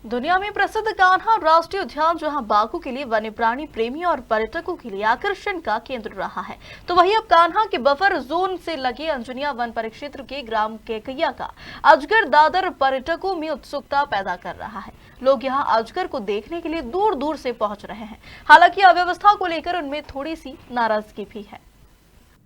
दुनिया में प्रसिद्ध कान्हा राष्ट्रीय उद्यान जहां बाघों के लिए वन्य प्राणी प्रेमियों और पर्यटकों के लिए आकर्षण का केंद्र रहा है, तो वहीं अब कान्हा के बफर जोन से लगे अंजनिया वन परिक्षेत्र के ग्राम केकैया का अजगर दादर पर्यटकों में उत्सुकता पैदा कर रहा है। लोग यहां अजगर को देखने के लिए दूर दूर से पहुंच रहे हैं। हालांकि अव्यवस्था को लेकर उनमें थोड़ी सी नाराजगी भी है।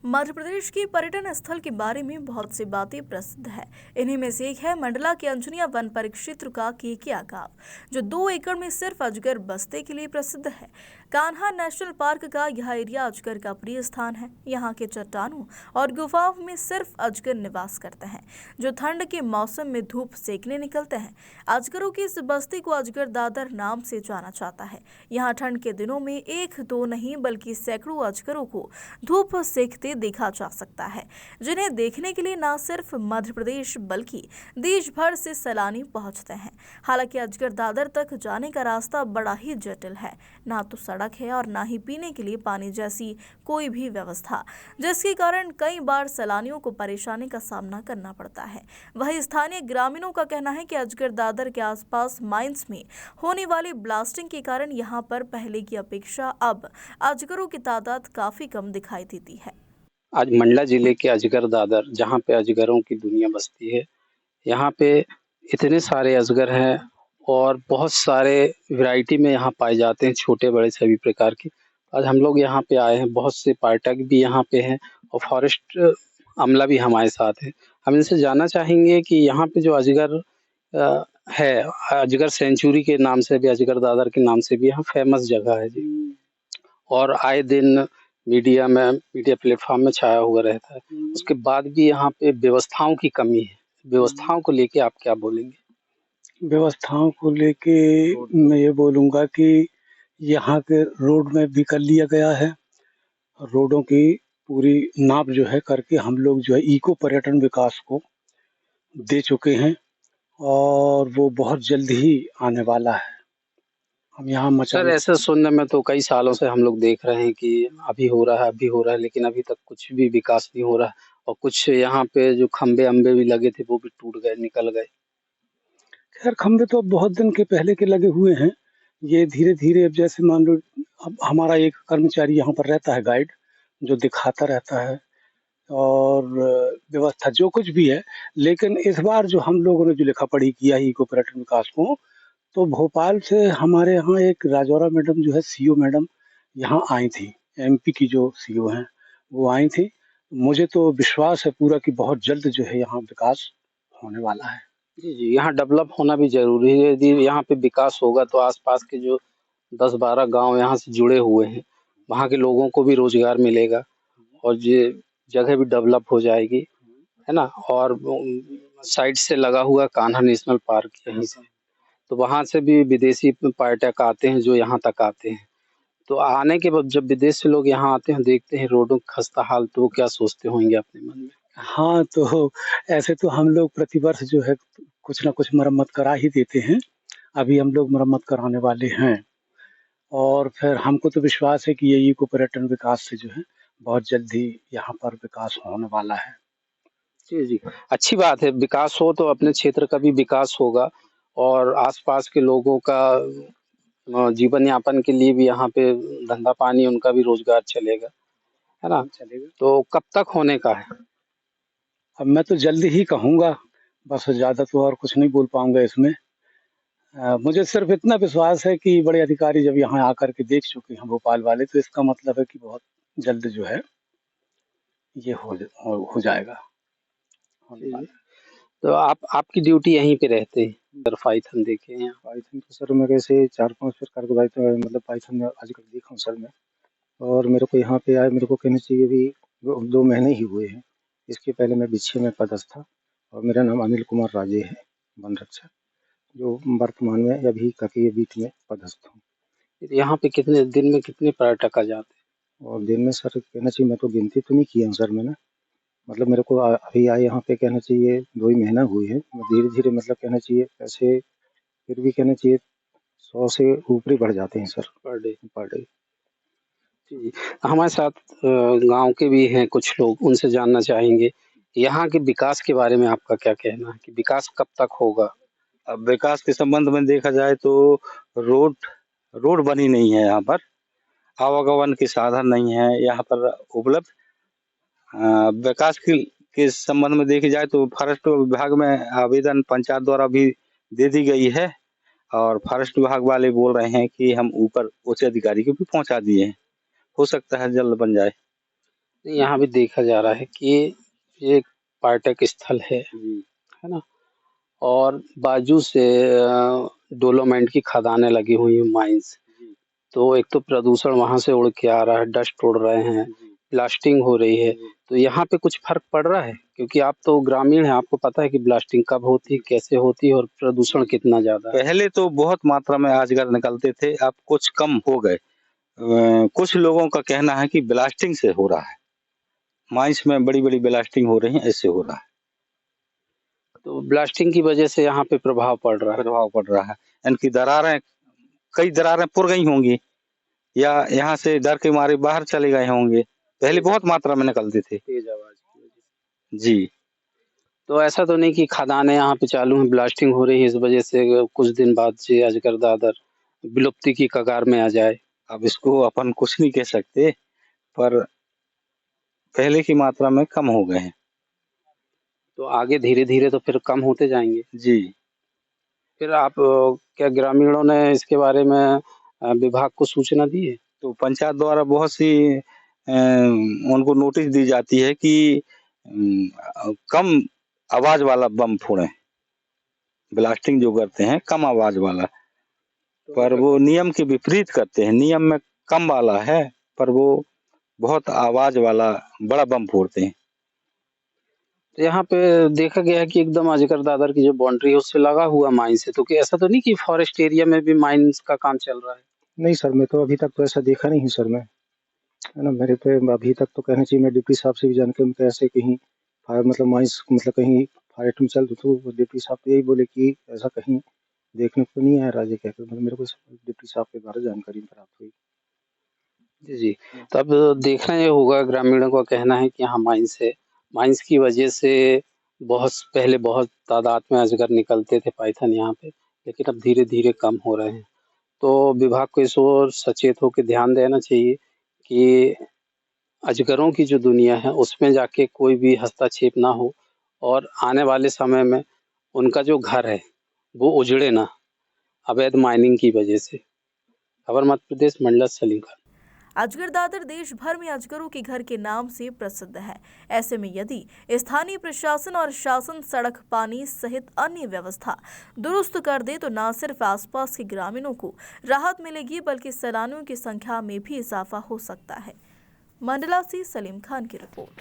मध्य प्रदेश की पर्यटन स्थल के बारे में बहुत सी बातें प्रसिद्ध है। इन्हीं में से एक है मंडला के अंजनिया वन परिक्षेत्र का केकैया गांव, जो 2 एकड़ में सिर्फ अजगर बसते के लिए प्रसिद्ध है। कान्हा नेशनल पार्क का यह एरिया अजगर का प्रिय स्थान है। यहाँ के चट्टानों और गुफाओं में सिर्फ अजगर निवास करते हैं, जो ठंड के मौसम में धूप सेकने निकलते हैं। अजगरों की इस बस्ती को अजगर दादर नाम से जाना जाता है। यहाँ ठंड के दिनों में 1-2 नहीं बल्कि सैकड़ों अजगरों को धूप सेकते देखा जा सकता है, जिन्हें देखने के लिए न सिर्फ मध्य प्रदेश बल्कि देश भर से सैलानी पहुंचते हैं। हालांकि अजगर दादर तक जाने का रास्ता बड़ा ही जटिल है। ना तो सड़क है और ना ही पीने के लिए पानी जैसी कोई भी व्यवस्था, जिसके कारण कई बार सैलानियों को परेशानी का सामना करना पड़ता है। वहीं स्थानीय ग्रामीणों का कहना है कि अजगर दादर के आसपास माइंस में होने वाली ब्लास्टिंग के कारण यहाँ पर पहले की अपेक्षा अब अजगरों की तादाद काफी कम दिखाई देती है। आज मंडला जिले के अजगर दादर, जहाँ पे अजगरों की दुनिया बसती है, यहाँ पे इतने सारे अजगर हैं और बहुत सारे वैरायटी में यहाँ पाए जाते हैं, छोटे बड़े सभी प्रकार के। आज हम लोग यहाँ पे आए हैं, बहुत से पर्यटक भी यहाँ पे हैं और फॉरेस्ट अमला भी हमारे साथ है। हम इनसे जानना चाहेंगे कि यहाँ पे जो अजगर है, अजगर सेंचुरी के नाम से भी, अजगर दादर के नाम से भी यहाँ फेमस जगह है जी। और आए दिन मीडिया प्लेटफॉर्म में छाया हुआ रहता है। उसके बाद भी यहाँ पे व्यवस्थाओं की कमी है। व्यवस्थाओं को लेके आप क्या बोलेंगे? व्यवस्थाओं को लेके मैं ये बोलूँगा कि यहाँ के रोड में भी कर लिया गया है। रोडों की पूरी नाप जो है करके हम लोग जो है इको पर्यटन विकास को दे चुके हैं और वो बहुत जल्द ही आने वाला है। हम यहाँ सर, ऐसे सुनने में तो कई सालों से हम लोग देख रहे हैं कि अभी हो रहा है, लेकिन अभी तक कुछ भी विकास नहीं हो रहा और कुछ यहाँ पे जो खंबे भी लगे थे वो भी टूट गए, निकल गए। खैर खंबे तो अब बहुत दिन के पहले के लगे हुए हैं। ये धीरे-धीरे अब जैसे मान लो अब हमारा एक कर्मचारी यहाँ पर रहता है गाइड, जो दिखाता रहता है और व्यवस्था जो कुछ भी है। लेकिन इस बार जो हम लोगों ने जो लिखा-पढ़ी किया है इको पर्यटन विकास को, तो भोपाल से हमारे यहाँ एक राजौरा मैडम जो है सीईओ मैडम यहाँ आई थी। एमपी की जो सीईओ हैं, वो आई थी। मुझे तो विश्वास है पूरा कि बहुत जल्द जो है यहाँ विकास होने वाला है। जी, यहाँ डेवलप होना भी ज़रूरी है। यदि यहाँ पे विकास होगा तो आस-पास के जो 10-12 गाँव यहाँ से जुड़े हुए हैं, वहाँ के लोगों को भी रोज़गार मिलेगा और ये जगह भी डेवलप हो जाएगी, है ना? और साइड से लगा हुआ कान्हा नेशनल पार्क यहीं से, तो वहाँ से भी विदेशी पर्यटक आते हैं जो यहाँ तक आते हैं। तो आने के बाद जब विदेश से लोग यहाँ आते हैं, देखते हैं रोडों का खस्ता हाल, तो वो क्या सोचते होंगे अपने मन में? हाँ, तो ऐसे तो हम लोग प्रतिवर्ष जो है कुछ न कुछ मरम्मत करा ही देते हैं। अभी हम लोग मरम्मत कराने वाले हैं और फिर हमको तो विश्वास है कि ये इको पर्यटन विकास से जो है बहुत जल्द ही यहाँ पर विकास होने वाला है। जी। अच्छी बात है, विकास हो तो अपने क्षेत्र का भी विकास होगा और आस-पास के लोगों का जीवन यापन के लिए भी यहाँ पे धंधा पानी, उनका भी रोज़गार चलेगा, है ना? चलेगा। तो कब तक होने का है? अब मैं तो जल्द ही कहूँगा, बस ज़्यादा तो और कुछ नहीं बोल पाऊँगा इसमें। मुझे सिर्फ़ इतना विश्वास है कि बड़े अधिकारी जब यहाँ आकर के देख चुके हैं भोपाल वाले, तो इसका मतलब है कि बहुत जल्द जो है ये हो जाएगा। होने वाला है। तो आपकी ड्यूटी यहीं पे रहते हैं? सर पाइथन देखे हैं? पाइथन तो सर मेरे से 4-5 प्रकार के पाइथन, मतलब पाइथन में आजकल देखा हूँ सर मैं। और मेरे को यहाँ पे आए, मेरे को कहना चाहिए भी 2 महीने ही हुए हैं। इसके पहले मैं बिच्छे में पदस्थ था और मेरा नाम अनिल कुमार राजे है, वन रक्षक, जो वर्तमान में अभी काफी बीट में पदस्थ हूँ। यहाँ पे कितने दिन में कितने पर्यटक आ जाते हैं? और दिन में सर कहना चाहिए, मैं तो गिनती तो नहीं किया हूँ सर मैंने, मतलब मेरे को अभी आए यहाँ पे कहना चाहिए 2 ही महीना हुए हैं। धीरे-धीरे मतलब कहना चाहिए ऐसे फिर भी कहना चाहिए 100 से ऊपर ही बढ़ जाते हैं सर पर डे। जी। हमारे साथ गाँव के भी हैं कुछ लोग, उनसे जानना चाहेंगे यहाँ के विकास के बारे में आपका क्या कहना है कि विकास कब तक होगा? अब विकास के संबंध में देखा जाए तो रोड बनी नहीं है, यहाँ पर आवागमन के साधन नहीं है यहाँ पर उपलब्ध। विकास के संबंध में देखी जाए तो फॉरेस्ट विभाग में आवेदन पंचायत द्वारा भी दे दी गई है और फॉरेस्ट विभाग वाले बोल रहे हैं कि हम ऊपर उच्च अधिकारी को भी पहुंचा दिए हैं, हो सकता है जल्द बन जाए। यहाँ भी देखा जा रहा है कि ये एक पर्यटक स्थल है ना, और बाजू से डोलोमाइट की खदानें लगी हुई हैं, माइंस। तो एक तो प्रदूषण वहां से उड़ के आ रहा है, डस्ट उड़ रहे हैं, ब्लास्टिंग हो रही है। तो यहाँ पे कुछ फर्क पड़ रहा है, क्योंकि आप तो ग्रामीण हैं, आपको पता है कि ब्लास्टिंग कब होती है, कैसे होती है और प्रदूषण कितना ज्यादा है। पहले तो बहुत मात्रा में अजगर निकलते थे, अब कुछ कम हो गए। कुछ लोगों का कहना है कि ब्लास्टिंग से हो रहा है, माइंस में बड़ी बड़ी ब्लास्टिंग हो रही है, ऐसे हो रहा है। तो ब्लास्टिंग की वजह से यहाँ पे प्रभाव पड़ रहा है। इनकी कई दरारें पुर गई होंगी या यहाँ से डर के मारे बाहर चले गए होंगे। पहले बहुत मात्रा में निकलते थे, तेज आवाज की वजह से। जी। तो ऐसा तो नहीं कि खदानें यहाँ पे चालू हैं, ब्लास्टिंग हो रही है, इस वजह से कुछ दिन बाद से अजगर दादर विलुप्ति की कगार में आ जाए। अब इसको अपन कुछ नहीं कह सकते, पर पहले की मात्रा में कम हो गए हैं। तो आगे धीरे धीरे तो फिर कम होते जाएंगे। जी। फिर आप क्या ग्रामीणों ने इसके बारे में विभाग को सूचना दी है? तो पंचायत द्वारा बहुत सी उनको नोटिस दी जाती है कि कम आवाज वाला बम फोड़ें, ब्लास्टिंग जो करते हैं कम आवाज वाला, पर वो नियम के विपरीत करते हैं। नियम में कम वाला है पर वो बहुत आवाज वाला बड़ा बम फोड़ते हैं। तो यहाँ पे देखा गया है कि एकदम अजगर दादर की जो बाउंड्री है उससे लगा हुआ माइंस है, तो कि ऐसा तो नहीं कि फॉरेस्ट एरिया में भी माइंस का काम चल रहा है? नहीं सर, मैं तो अभी तक तो ऐसा देखा नहीं सर, मैं है ना, मेरे पे अभी तक तो कहना चाहिए, मैं डिप्टी साहब से भी जान के उनके ऐसे कहीं मतलब माइंस मतलब कहीं फाइट में चल तो डिप्टी साहब तो यही बोले कि ऐसा कहीं देखने को नहीं आया राजे कहकर, मतलब मेरे को डिप्टी साहब के द्वारा जानकारी प्राप्त हुई। जी, तब देखना ये होगा, ग्रामीणों का कहना है कि यहाँ माइंस है, माइंस की वजह से पहले बहुत तादाद में अजगर निकलते थे, पाइथन यहाँ पे, लेकिन अब धीरे धीरे कम हो रहे हैं। तो विभाग को इस ओर सचेत होकर ध्यान देना चाहिए कि अजगरों की जो दुनिया है उसमें जाके कोई भी हस्तक्षेप ना हो, और आने वाले समय में उनका जो घर है वो उजड़े ना अवैध माइनिंग की वजह से। खबर मध्य प्रदेश, मंडला सलीम खान। अजगर दादर देश भर में अजगरों के घर के नाम से प्रसिद्ध है। ऐसे में यदि स्थानीय प्रशासन और शासन सड़क, पानी सहित अन्य व्यवस्था दुरुस्त कर दे तो न सिर्फ आसपास के ग्रामीणों को राहत मिलेगी बल्कि सैलानियों की संख्या में भी इजाफा हो सकता है। मंडला से सलीम खान की रिपोर्ट।